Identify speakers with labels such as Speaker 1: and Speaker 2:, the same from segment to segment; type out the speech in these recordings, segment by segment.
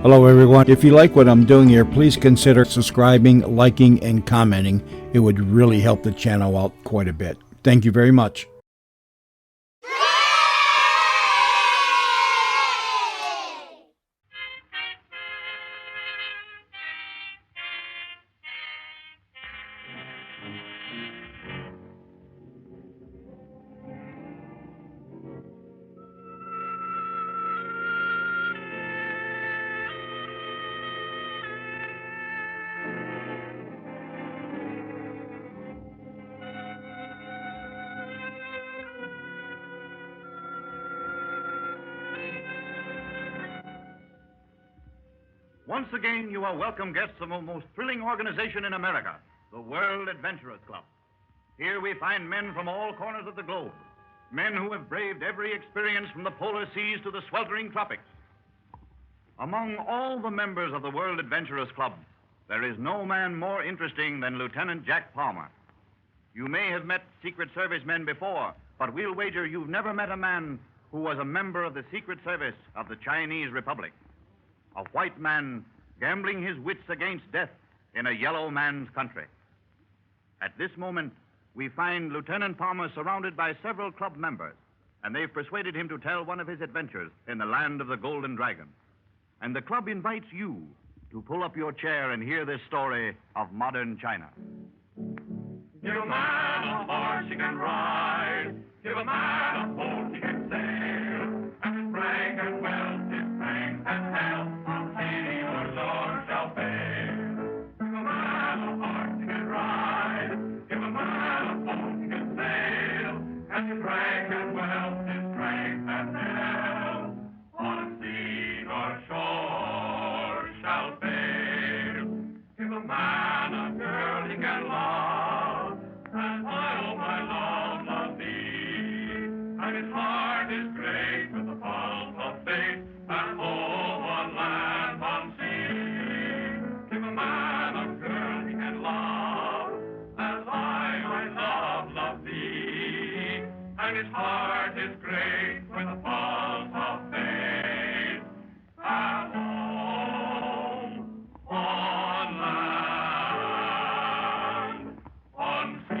Speaker 1: Hello, everyone. If you like what I'm doing here, please consider subscribing, liking, and commenting. It would really help the channel out quite a bit. Thank you very much.
Speaker 2: Once again, you are welcome guests of the most thrilling organization in America, the World Adventurers Club. Here we find men from all corners of the globe, men who have braved every experience from the polar seas to the sweltering tropics. Among all the members of the World Adventurers Club, there is no man more interesting than Lieutenant Jack Palmer. You may have met Secret Service men before, but we'll wager you've never met a man who was a member of the Secret Service of the Chinese Republic. A white man gambling his wits against death in a yellow man's country. At this moment, we find Lieutenant Palmer surrounded by several club members, and they've persuaded him to tell one of his adventures in the land of the Golden Dragon. And the club invites you to pull up your chair and hear this story of modern China.
Speaker 3: Give a man a horse he can ride, give a man a boat he can sail, and his rank and wealth, his strength and health, from sea or shore shall fail. Give a man a horse he can ride, give a man a boat he can sail, and his rank and wealth, his strength and health, on sea or shore shall fail. Give a man a girl he can love, and I, oh my love, love thee. And his heart is great with the pulse of faith, and home on land, on sea. Give a man a girl he can love, as I, my love, love thee. And his heart is great with the pulse of faith, and home on land, on sea.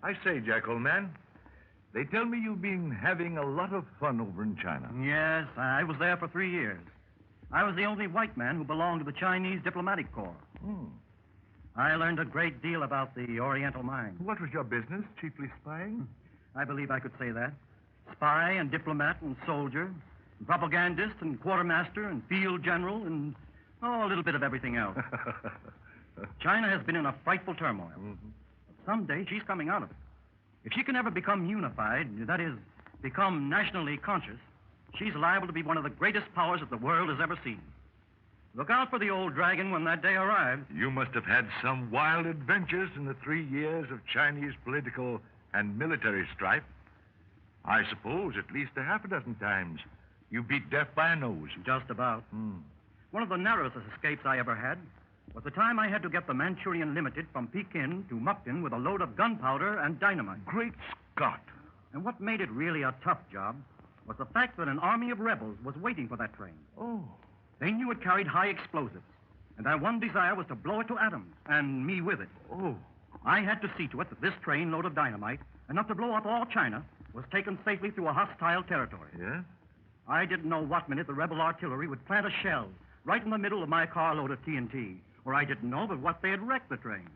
Speaker 4: I say, Jack, old man, they tell me you've been having a lot of fun over in China.
Speaker 5: Yes, I was there for 3 years. I was the only white man who belonged to the Chinese diplomatic corps. I learned a great deal about the Oriental mind.
Speaker 4: What was your business? Chiefly spying?
Speaker 5: I believe I could say that. Spy and diplomat and soldier, and propagandist and quartermaster and field general and, a little bit of everything else. China has been in a frightful turmoil. Someday she's coming out of it. If she can ever become unified, that is, become nationally conscious, she's liable to be one of the greatest powers that the world has ever seen. Look out for the old dragon when that day arrives.
Speaker 4: You must have had some wild adventures in the 3 years of Chinese political and military strife. I suppose at least a half a dozen times you beat death by a nose.
Speaker 5: Just about. One of the narrowest escapes I ever had was the time I had to get the Manchurian Limited from Pekin to Mukden with a load of gunpowder and dynamite.
Speaker 4: Great Scott.
Speaker 5: And what made it really a tough job was the fact that an army of rebels was waiting for that train.
Speaker 4: Oh.
Speaker 5: They knew it carried high explosives, and their one desire was to blow it to atoms, and me with it.
Speaker 4: Oh.
Speaker 5: I had to see to it that this train load of dynamite, enough to blow up all China, was taken safely through a hostile territory.
Speaker 4: Yeah?
Speaker 5: I didn't know what minute the rebel artillery would plant a shell right in the middle of my carload of TNT, or I didn't know but what they had wrecked the train.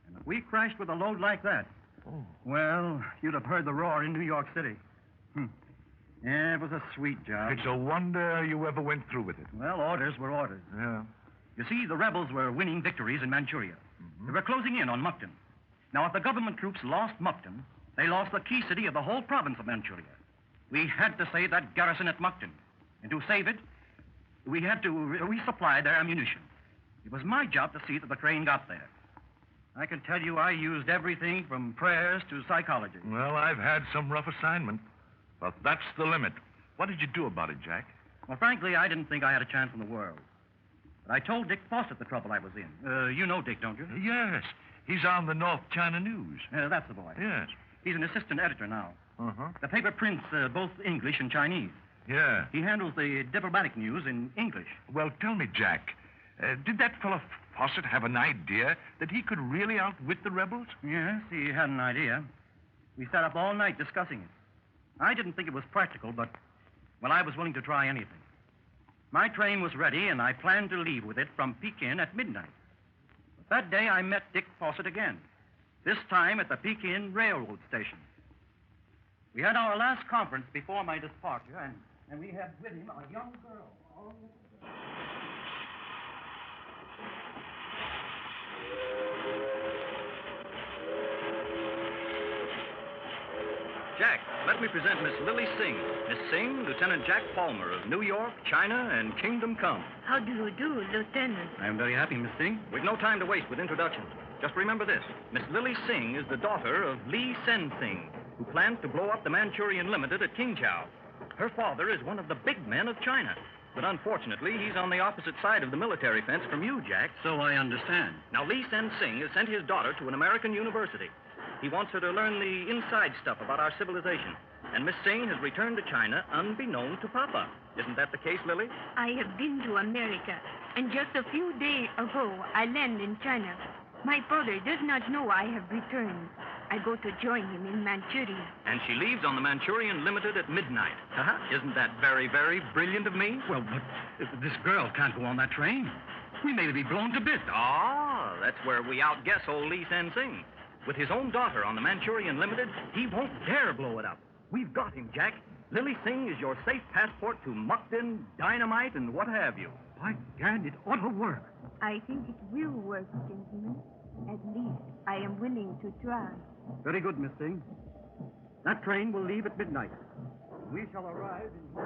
Speaker 5: And if we crashed with a load like that, well, you'd have heard the roar in New York City. Yeah, it was a sweet job.
Speaker 4: It's a wonder you ever went through with it.
Speaker 5: Well, orders were orders.
Speaker 4: Yeah.
Speaker 5: You see, the rebels were winning victories in Manchuria. They were closing in on Mukden. Now, if the government troops lost Mukden, they lost the key city of the whole province of Manchuria. We had to save that garrison at Mukden. And to save it, we had to resupply their ammunition. It was my job to see that the train got there. I can tell you I used everything from prayers to psychology.
Speaker 4: Well, I've had some rough assignment, but that's the limit. What did you do about it, Jack?
Speaker 5: Well, frankly, I didn't think I had a chance in the world. But I told Dick Fawcett the trouble I was in. You know Dick, don't you?
Speaker 4: Yes. He's on the North China News.
Speaker 5: That's the boy.
Speaker 4: Yes.
Speaker 5: He's an assistant editor now.
Speaker 4: Uh-huh.
Speaker 5: The paper prints both English and Chinese.
Speaker 4: Yeah.
Speaker 5: He handles the diplomatic news in English.
Speaker 4: Well, tell me, Jack, did that fellow Fawcett have an idea that he could really outwit the rebels?
Speaker 5: Yes, he had an idea. We sat up all night discussing it. I didn't think it was practical, but, well, I was willing to try anything. My train was ready, and I planned to leave with it from Pekin at midnight. But that day, I met Dick Fawcett again, this time at the Pekin Railroad Station. We had our last conference before my departure, and we had with him a young girl. Jack, let me present Miss Lily Singh. Miss Singh, Lieutenant Jack Palmer of New York, China, and Kingdom Come.
Speaker 6: How do you do, Lieutenant?
Speaker 5: I am very happy, Miss Singh. We've no time to waste with introductions. Just remember this. Miss Lily Singh is the daughter of Lee Sen Sing, who planned to blow up the Manchurian Limited at Qingzhou. Her father is one of the big men of China. But unfortunately, he's on the opposite side of the military fence from you, Jack. So I understand. Now, Lee Sen Sing has sent his daughter to an American university. He wants her to learn the inside stuff about our civilization. And Miss Singh has returned to China unbeknown to Papa. Isn't that the case, Lily?
Speaker 6: I have been to America, and just a few days ago, I landed in China. My father does not know I have returned. I go to join him in Manchuria.
Speaker 5: And she leaves on the Manchurian Limited at midnight. Isn't that very, very brilliant of me? Well, but this girl can't go on that train. We may be blown to bits. Ah, that's where we outguess old Lee Sen Sing. With his own daughter on the Manchurian Limited, he won't dare blow it up. We've got him, Jack. Lily Singh is your safe passport to Mukden, dynamite, and what have you. By gad, it ought to work.
Speaker 6: I think it will work, gentlemen. At least I am willing to try.
Speaker 5: Very good, Miss Singh. That train will leave at midnight. We shall arrive in...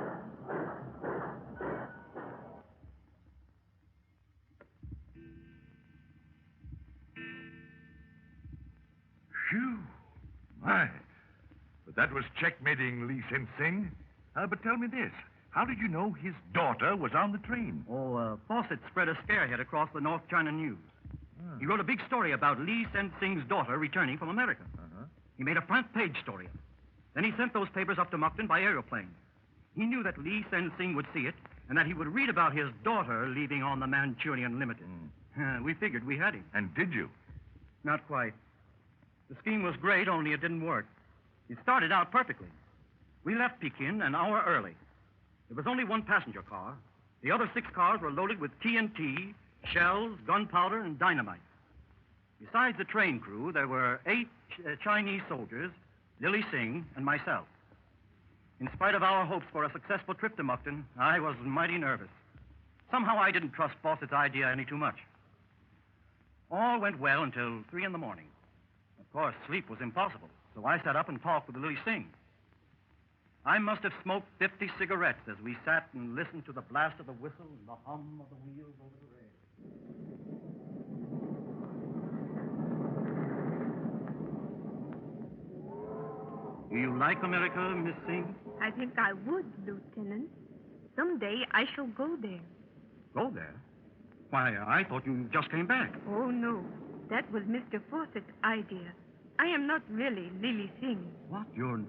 Speaker 4: Phew. My. But that was checkmating Lee Sen Sing. But tell me this. How did you know his daughter was on the train?
Speaker 5: Fawcett spread a scarehead across the North China News. He wrote a big story about Lee Sen Sing's daughter returning from America. He made a front-page story of it. Then he sent those papers up to Mukden by aeroplane. He knew that Lee Sen Sing would see it, and that he would read about his daughter leaving on the Manchurian Limited. We figured we had him.
Speaker 4: And did you?
Speaker 5: Not quite. The scheme was great, only it didn't work. It started out perfectly. We left Pekin an hour early. There was only one passenger car. The other 6 cars were loaded with TNT, shells, gunpowder, and dynamite. Besides the train crew, there were 8 Chinese soldiers, Lily Singh, and myself. In spite of our hopes for a successful trip to Mukden, I was mighty nervous. Somehow I didn't trust Fawcett's idea any too much. All went well until 3 in the morning. Of course, sleep was impossible, so I sat up and talked with Lily Singh. I must have smoked 50 cigarettes as we sat and listened to the blast of the whistle and the hum of the wheels over the rails. Do you like America, Miss Singh?
Speaker 6: I think I would, Lieutenant. Someday I shall go there.
Speaker 5: Go there? Why, I thought you just came back.
Speaker 6: Oh, no. That was Mr. Fawcett's idea. I am not really Lily Singh.
Speaker 5: What? You're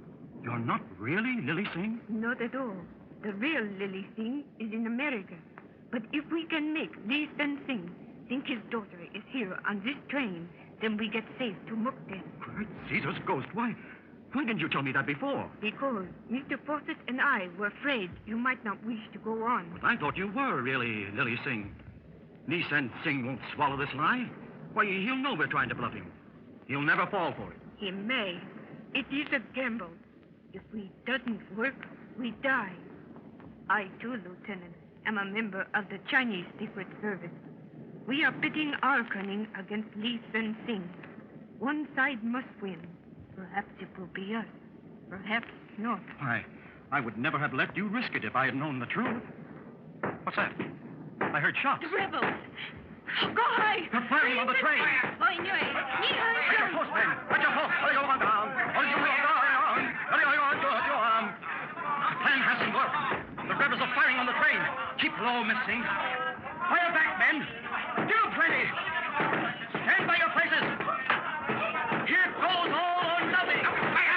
Speaker 5: not really Lily Singh?
Speaker 6: Not at all. The real Lily Singh is in America. But if we can make Lee Sen Sing think his daughter is here on this train, then we get safe to Mukden.
Speaker 5: Great Caesar's ghost. Why didn't you tell me that before?
Speaker 6: Because Mr. Fawcett and I were afraid you might not wish to go on.
Speaker 5: But I thought you were really Lily Singh. Lee Sen Sing won't swallow this lie. Why, he'll know we're trying to bluff him. He'll never fall for it.
Speaker 6: He may. It is a gamble. If we doesn't work, we die. I, too, Lieutenant, am a member of the Chinese Secret Service. We are pitting our cunning against Lee Sen Sing. One side must win. Perhaps it will be us. Perhaps not.
Speaker 5: I would never have let you risk it if I had known the truth. What's that? I heard shots.
Speaker 6: The rebels! Go hide!
Speaker 5: They're firing on the train! At your post, men! At your post! The plan hasn't worked. The rebels are firing on the train. Keep low, Miss Singh. Fire back, men! Give them plenty! Stand by your places! Here goes all or nothing! Fire!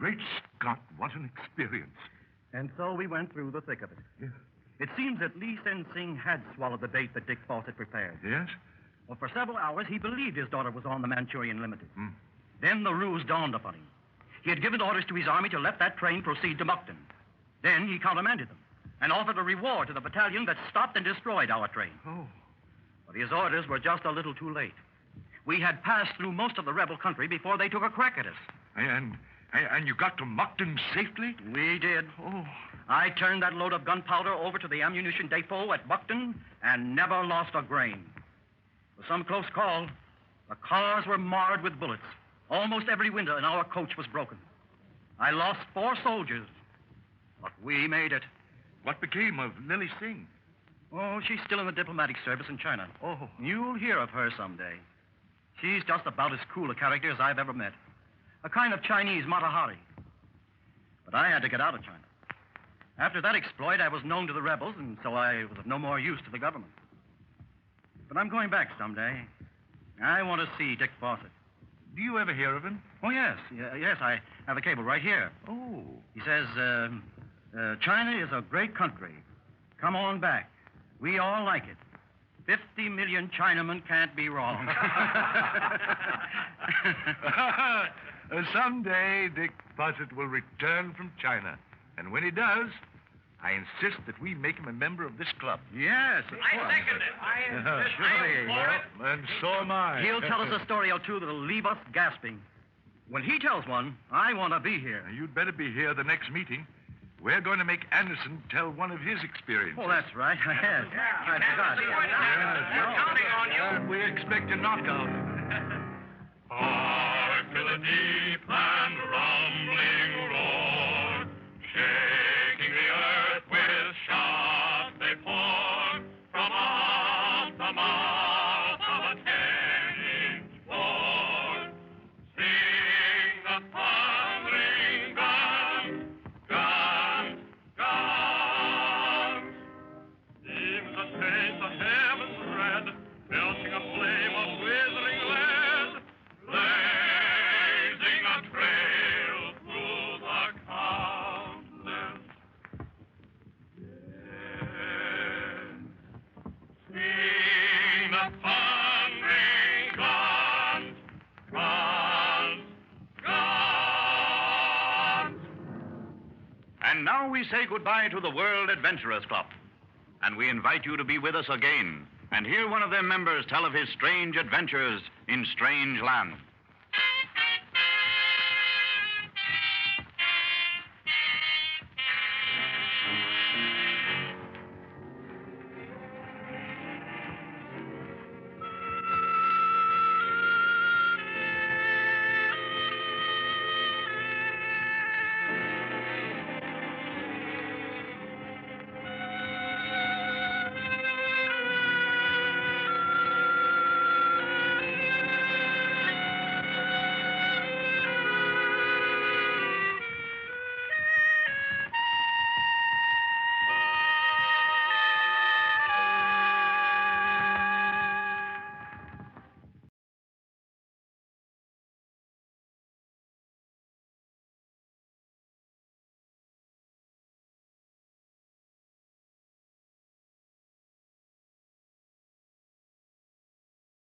Speaker 4: Great Scott, what an experience.
Speaker 5: And so we went through the thick of it.
Speaker 4: Yes.
Speaker 5: It seems at least Ensing had swallowed the bait that Dick Fawcett prepared.
Speaker 4: Yes?
Speaker 5: Well, for several hours, he believed his daughter was on the Manchurian Limited.
Speaker 4: Hmm.
Speaker 5: Then the ruse dawned upon him. He had given orders to his army to let that train proceed to Mukden. Then he countermanded them and offered a reward to the battalion that stopped and destroyed our train.
Speaker 4: Oh.
Speaker 5: But his orders were just a little too late. We had passed through most of the rebel country before they took a crack at us.
Speaker 4: And you got to Mukden safely?
Speaker 5: We did.
Speaker 4: Oh.
Speaker 5: I turned that load of gunpowder over to the ammunition depot at Mukden and never lost a grain. It was some close call. The cars were marred with bullets. Almost every window in our coach was broken. I lost 4 soldiers, but we made it.
Speaker 4: What became of Lily Singh?
Speaker 5: Oh, she's still in the diplomatic service in China.
Speaker 4: Oh.
Speaker 5: You'll hear of her someday. She's just about as cool a character as I've ever met. A kind of Chinese Mata Hari. But I had to get out of China. After that exploit, I was known to the rebels, and so I was of no more use to the government. But I'm going back someday. I want to see Dick Fawcett.
Speaker 4: Do you ever hear of him?
Speaker 5: Oh, yes. Yes, I have a cable right here.
Speaker 4: Oh.
Speaker 5: He says, China is a great country. Come on back. We all like it. 50 million Chinamen can't be wrong.
Speaker 4: Someday, Dick Fawcett will return from China. And when he does, I insist that we make him a member of this club.
Speaker 5: Yes, of
Speaker 3: I
Speaker 5: course.
Speaker 3: second it. I insist.
Speaker 5: Surely.
Speaker 3: I am for it.
Speaker 4: And so am I.
Speaker 5: He'll tell us a story or two that'll leave us gasping. When he tells one, I want to be here.
Speaker 4: You'd better be here the next meeting. We're going to make Anderson tell one of his experiences.
Speaker 5: Oh, that's right. Yes. I forgot.
Speaker 3: We're counting on you.
Speaker 4: And we expect a knockout.
Speaker 3: Hark to the deep and rumbling roar, shaking the earth with shocks they pour from off the mouth of a 10-inch bore. Sing the thundering guns, guns, guns. Seems the face of heaven's red, belching a flame of withering lead, blazing a trail through the countless dead. Sing the thundering guns, guns, guns.
Speaker 2: And now we say goodbye to the World Adventurers Club. And we invite you to be with us again and hear one of their members tell of his strange adventures in strange lands.